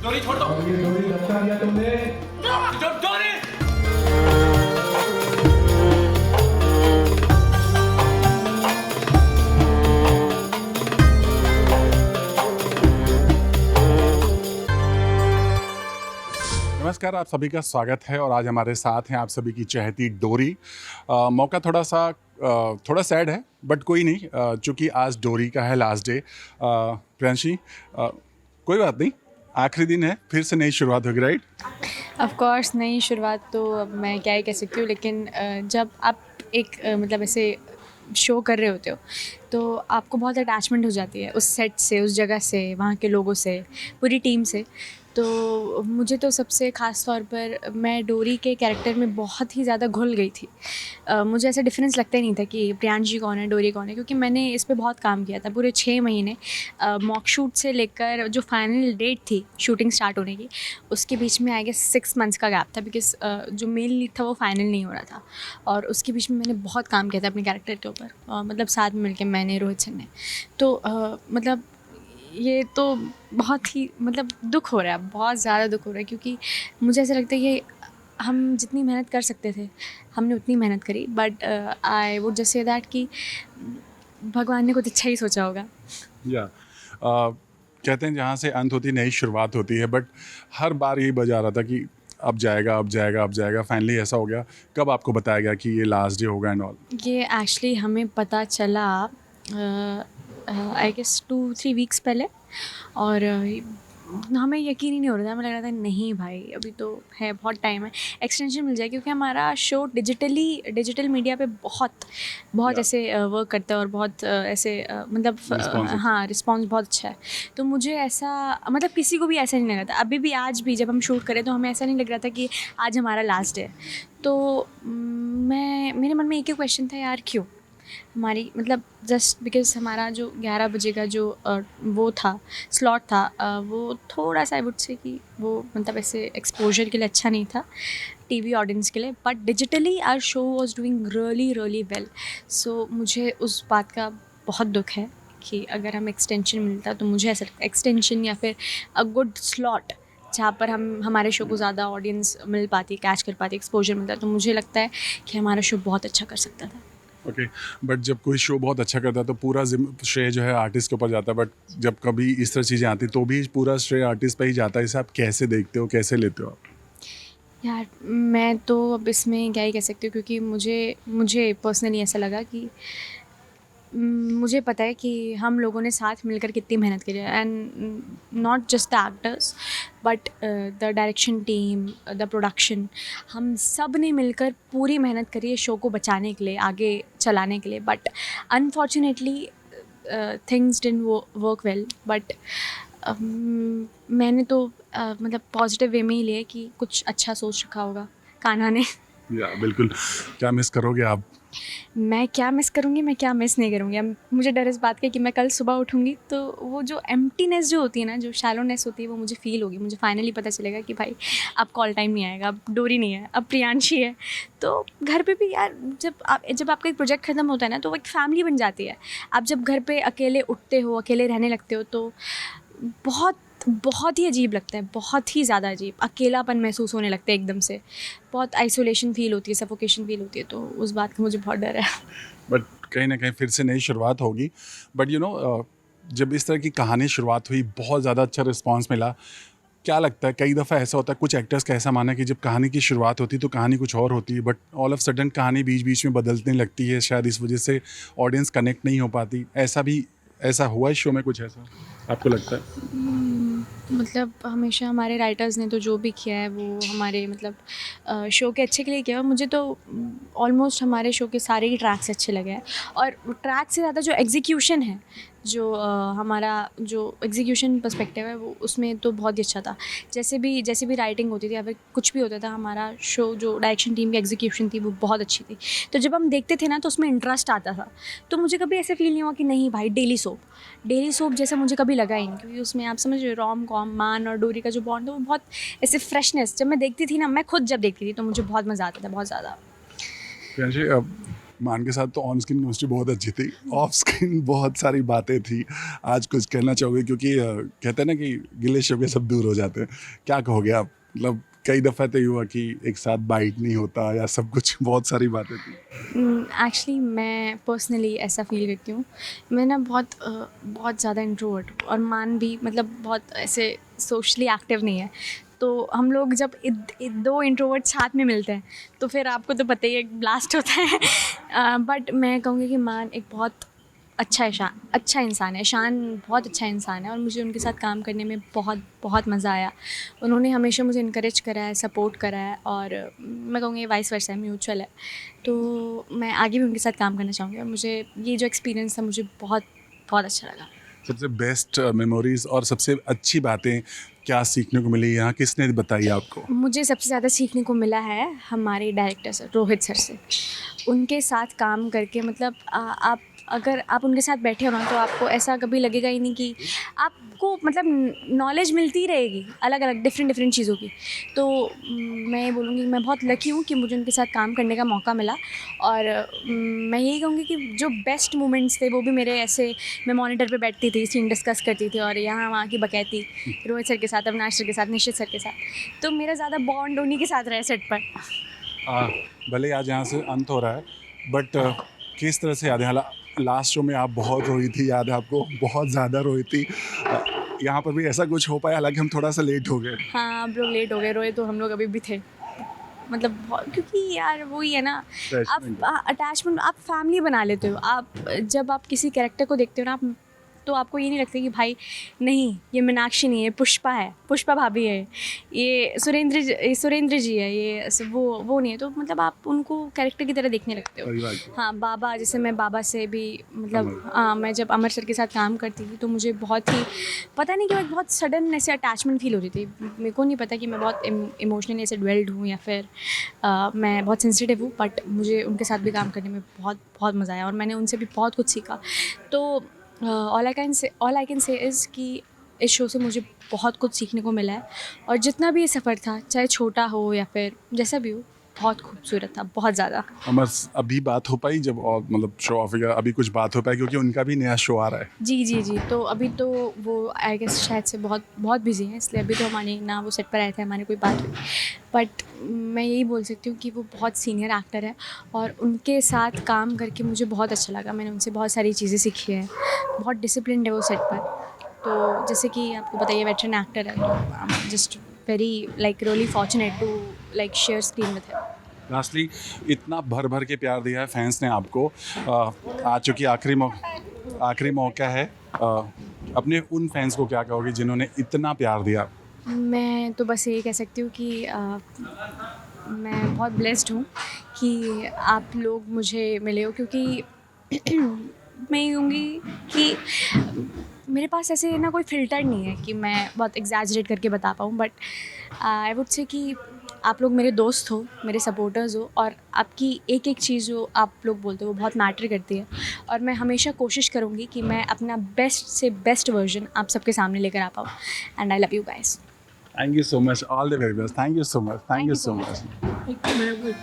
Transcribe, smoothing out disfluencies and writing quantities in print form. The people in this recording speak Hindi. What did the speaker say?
डोरी छोड़ दो। ये डोरी लटका दिया तुमने। डोरी। नमस्कार, आप सभी का स्वागत है और आज हमारे साथ हैं आप सभी की चहेती डोरी। मौका थोड़ा सैड है बट कोई नहीं, चूँकि आज डोरी का है लास्ट डे। प्रियांशी, कोई बात नहीं, आखिरी दिन है, फिर से नई शुरुआत होगी, राइट? ऑफ कोर्स नई शुरुआत तो अब मैं क्या ही कह सकती हूँ, लेकिन जब आप एक मतलब ऐसे शो कर रहे होते हो तो आपको बहुत अटैचमेंट हो जाती है उस सेट से, उस जगह से, वहाँ के लोगों से, पूरी टीम से। तो मुझे तो सबसे ख़ास तौर पर मैं डोरी के कैरेक्टर में बहुत ही ज़्यादा घुल गई थी। मुझे ऐसा डिफरेंस लगता ही नहीं था कि प्रियांशी कौन है, डोरी कौन है, क्योंकि मैंने इस पे बहुत काम किया था पूरे 6 महीने। मॉक शूट से लेकर जो फाइनल डेट थी शूटिंग स्टार्ट होने की, उसके बीच में आई गेस 6 मंथ्स का गैप था, बिकॉज जो मेल लीड था वो फाइनल नहीं हो रहा था। और उसके बीच में मैंने बहुत काम किया था अपने कैरेक्टर के ऊपर, मतलब साथ में मिलकर मैंने, रोहित सिंह ने। तो मतलब ये तो बहुत ही मतलब दुख हो रहा है, बहुत ज़्यादा दुख हो रहा है, क्योंकि मुझे ऐसा लगता है कि हम जितनी मेहनत कर सकते थे हमने उतनी मेहनत करी। But I would just say that कि भगवान ने कुछ अच्छा ही सोचा होगा। कहते हैं जहाँ से अंत होती नई शुरुआत होती है, बट हर बार यही बजा रहा था कि अब जाएगा, अब जाएगा, अब जाएगा। फाइनली ऐसा हो गया। कब आपको बताया गया कि ये लास्ट डे होगा एंड ऑल? ये एक्चुअली हमें पता चला आई गेस 2-3 वीक्स पहले, और हमें यकीन ही नहीं हो रहा था। हमें लग रहा था नहीं भाई अभी तो है, बहुत टाइम है, एक्सटेंशन मिल जाए, क्योंकि हमारा शो डिजिटल मीडिया पे बहुत ऐसे वर्क करता है और बहुत ऐसे मतलब हाँ, रिस्पॉन्स बहुत अच्छा है। तो मुझे ऐसा मतलब किसी को भी ऐसा नहीं लग रहा था। अभी भी आज भी जब हम शूट करें तो हमें ऐसा नहीं लग रहा था कि आज हमारा लास्ट है। तो मेरे मन में एक ही क्वेश्चन था, यार क्यों हमारी मतलब जस्ट बिकॉज हमारा जो 11 बजे का जो वो था स्लॉट था, वो थोड़ा सा आई वुड से कि वो मतलब ऐसे एक्सपोजर के लिए अच्छा नहीं था टीवी ऑडियंस के लिए, but digitally our show was doing really well. So मुझे उस बात का बहुत दुख है कि अगर हम एक्सटेंशन मिलता तो मुझे ऐसा लगता एक्सटेंशन या फिर अ गुड स्लॉट जहाँ पर हम हमारे शो को ज़्यादा ऑडियंस मिल पाती, कैच कर पाती, एक्सपोजर मिलता, तो मुझे लगता है कि हमारा शो बहुत अच्छा कर सकता था। ओके, बट जब कोई शो बहुत अच्छा करता है तो पूरा श्रेय जो है आर्टिस्ट के ऊपर जाता है, बट जब कभी इस तरह चीज़ें आती तो भी पूरा श्रेय आर्टिस्ट पे ही जाता है। इसे आप कैसे देखते हो, कैसे लेते हो आप? यार मैं तो अब इसमें क्या ही कह सकती हूँ, क्योंकि मुझे पर्सनली ऐसा लगा कि मुझे पता है कि हम लोगों ने साथ मिलकर कितनी मेहनत करी है, and not just the actors but the direction team, the production, हम सब ने मिलकर पूरी मेहनत करी है शो को बचाने के लिए, आगे चलाने के लिए। But unfortunately things didn't work well. But मैंने तो मतलब पॉजिटिव वे में ही लिया कि कुछ अच्छा सोच रखा होगा कान्हा ने। या बिल्कुल। क्या मिस करोगे आप? मैं क्या मिस करूँगी, मैं क्या मिस नहीं करूँगी। अब मुझे डर इस बात का कि मैं कल सुबह उठूँगी तो वो जो एम्प्टीनेस जो होती है ना, जो शैलोनेस होती है, वो मुझे फ़ील होगी। मुझे फाइनली पता चलेगा कि भाई अब कॉल टाइम नहीं आएगा, अब डोरी नहीं है, अब प्रियांशी है। तो घर पे भी यार जब आपका एक प्रोजेक्ट ख़त्म होता है ना तो वो एक फैमिली बन जाती है। आप जब घर पे अकेले उठते हो, अकेले रहने लगते हो तो बहुत ही अजीब लगता है, बहुत ही ज़्यादा अजीब अकेलापन महसूस होने लगता है एकदम से, बहुत आइसोलेशन फील होती है, सफोकेशन फील होती है। तो उस बात का मुझे बहुत डर है। बट कहीं ना कहीं फिर से नई शुरुआत होगी। बट जब इस तरह की कहानी शुरुआत हुई, बहुत ज़्यादा अच्छा रिस्पांस मिला। क्या लगता है, कई दफ़ा ऐसा होता है, कुछ एक्टर्स का ऐसा मानना है कि जब कहानी की शुरुआत होती है तो कहानी कुछ और होती है, बट ऑल ऑफ सडन कहानी बीच बीच में बदलने लगती है, शायद इस वजह से ऑडियंस कनेक्ट नहीं हो पाती। ऐसा हुआ इस शो में कुछ ऐसा आपको लगता है? मतलब हमेशा हमारे राइटर्स ने तो जो भी किया है वो हमारे मतलब शो के अच्छे के लिए किया है। मुझे तो ऑलमोस्ट हमारे शो के सारे ही ट्रैक्स अच्छे लगे हैं, और ट्रैक से ज़्यादा जो एग्जीक्यूशन है, जो हमारा जो एग्जीक्यूशन पर्सपेक्टिव है, वो उसमें तो बहुत ही अच्छा था। जैसे भी राइटिंग होती थी या फिर कुछ भी होता था, हमारा शो जो डायरेक्शन टीम की एग्जीक्यूशन थी वो बहुत अच्छी थी। तो जब हम देखते थे ना तो उसमें इंटरेस्ट आता था। तो मुझे कभी ऐसे फील नहीं हुआ कि नहीं भाई डेली सोप जैसा मुझे कभी लगा ही नहीं, क्योंकि उसमें आप समझ रहे हो, रोम कॉम, मान और डोरी का जो बॉन्ड है वो बहुत ऐसे फ्रेशनेस, जब मैं देखती थी ना, मैं खुद जब देखती थी तो मुझे बहुत मज़ा आता था, बहुत ज़्यादा। प्रियांशी, मान के साथ तो ऑन स्क्रीन केमिस्ट्री बहुत अच्छी थी, ऑफ स्क्रीन बहुत सारी बातें थी। आज कुछ कहना चाहोगे, क्योंकि कहते हैं ना कि गिले शिकवे सब दूर हो जाते हैं, क्या कहोगे आप? मतलब कई दफ़ा तो ये हुआ कि एक साथ बाइट नहीं होता या सब कुछ, बहुत सारी बातें थी। एक्चुअली मैं पर्सनली ऐसा फील करती हूँ, मैं ना बहुत ज़्यादा इंट्रोवर्ट और मान भी मतलब बहुत ऐसे सोशली एक्टिव नहीं है। तो हम लोग जब दो इंट्रोवर्ट साथ में मिलते हैं तो फिर आपको तो पता ही है, एक ब्लास्ट होता है। बट मैं कहूँगी कि मान एक बहुत अच्छा इंसान है। शान बहुत अच्छा इंसान है और मुझे उनके साथ काम करने में बहुत बहुत मज़ा आया। उन्होंने हमेशा मुझे इनकरेज करा है, सपोर्ट करा है और मैं कहूँगी वाइस वर्सा है, म्यूचुअल है। तो मैं आगे भी उनके साथ काम करना चाहूँगी और मुझे ये जो एक्सपीरियंस था मुझे बहुत बहुत अच्छा लगा। सबसे बेस्ट मेमोरीज और सबसे अच्छी बातें क्या सीखने को मिली, यहाँ किसने बताई आपको? मुझे सबसे ज़्यादा सीखने को मिला है हमारे डायरेक्टर सर, रोहित सर से। उनके साथ काम करके मतलब आप अगर आप उनके साथ बैठे हो ना तो आपको ऐसा कभी लगेगा ही नहीं कि आपको मतलब नॉलेज मिलती रहेगी अलग अलग डिफरेंट चीज़ों की। तो मैं ये बोलूँगी मैं बहुत लकी हूँ कि मुझे उनके साथ काम करने का मौका मिला। और मैं यही कहूँगी कि जो बेस्ट मोमेंट्स थे वो भी मेरे ऐसे, मैं मॉनिटर पे बैठती थी, सीन डिस्कस करती थी और यहाँ वहाँ की बकैती रोहित सर के साथ, अविनाश सर के साथ, निश्चित सर के साथ। तो मेरा ज़्यादा बॉन्ड उन्हीं के साथ रहा सेट पर। भले आज यहाँ से अंत हो रहा है, बट किस तरह से याद है? लास्ट शो में आप बहुत रोई थी, याद है आपको? बहुत ज़्यादा रोई थी। यहाँ पर भी ऐसा कुछ हो पाया, हालांकि हम थोड़ा सा लेट हो गए। हाँ, हम लोग लेट हो गए, रोए तो हम लोग अभी भी थे। मतलब क्योंकि यार वही है ना, Attachment। आप अटैचमेंट, आप फैमिली बना लेते हो। आप जब आप किसी कैरेक्टर को देखते हो ना, आप तो आपको ये नहीं लगता कि भाई नहीं ये मीनाक्षी नहीं है, पुष्पा है, पुष्पा भाभी है, ये सुरेंद्र जी है, ये वो नहीं है। तो मतलब आप उनको कैरेक्टर की तरह देखने लगते हो। परिवार की। हाँ, बाबा, जैसे मैं बाबा से भी मतलब अमर। मैं जब अमर सर के साथ काम करती थी तो मुझे बहुत ही पता नहीं क्यों एक बहुत सडन ऐसे अटैचमेंट फील हो रही थी। मेरे को नहीं पता कि मैं बहुत इमोशनली ऐसे डवेल्ड हूँ या फिर मैं बहुत सेंसिटिव हूँ, बट मुझे उनके साथ भी काम करने में बहुत बहुत मज़ा आया और मैंने उनसे भी बहुत कुछ सीखा। तो all I can say is कि इस शो से मुझे बहुत कुछ सीखने को मिला है और जितना भी ये सफ़र था, चाहे छोटा हो या फिर जैसा भी हो, बहुत खूबसूरत था, बहुत ज़्यादा। अमर, अभी बात हो पाई जब, और मतलब शो ऑफ का अभी कुछ बात हो पाई, क्योंकि उनका भी नया शो आ रहा है? जी। तो अभी तो वो आई गेस शायद से बहुत बहुत बिजी हैं, इसलिए अभी तो हमारी ना वो सेट पर आए थे, हमारी कोई बात हुई। बट मैं यही बोल सकती हूँ कि वो बहुत सीनियर एक्टर है और उनके साथ काम करके मुझे बहुत अच्छा लगा। मैंने उनसे बहुत सारी चीज़ें सीखी हैं। बहुत डिसिप्लिन्ड है वो सेट पर। तो जैसे कि आपको पता ही है, वेटरन एक्टर है, तो I am just very like really fortunate to like share screen with him. Lastly, इतना भर भर के प्यार दिया है फैंस ने आपको, आज चूँकि आखिरी मौका है, अपने उन फैंस को क्या कहोगे जिन्होंने इतना प्यार दिया? मैं तो बस यही कह सकती हूँ कि मैं बहुत ब्लेस्ड हूँ कि आप लोग मुझे मिले हो, क्योंकि मैं ये कहूँगी कि मेरे पास ऐसे ना कोई फ़िल्टर नहीं है कि मैं बहुत एग्जैजरेट करके बता पाऊँ, बट आई वुड से कि आप लोग मेरे दोस्त हो, मेरे सपोर्टर्स हो और आपकी एक एक चीज़ जो आप लोग बोलते हो वो बहुत मैटर करती है और मैं हमेशा कोशिश करूँगी कि मैं अपना बेस्ट से बेस्ट वर्जन आप सबके सामने लेकर आ पाऊँ। And I love you guys. Thank you so much. All the very best. Thank you so much. Thank you so much. Thank you.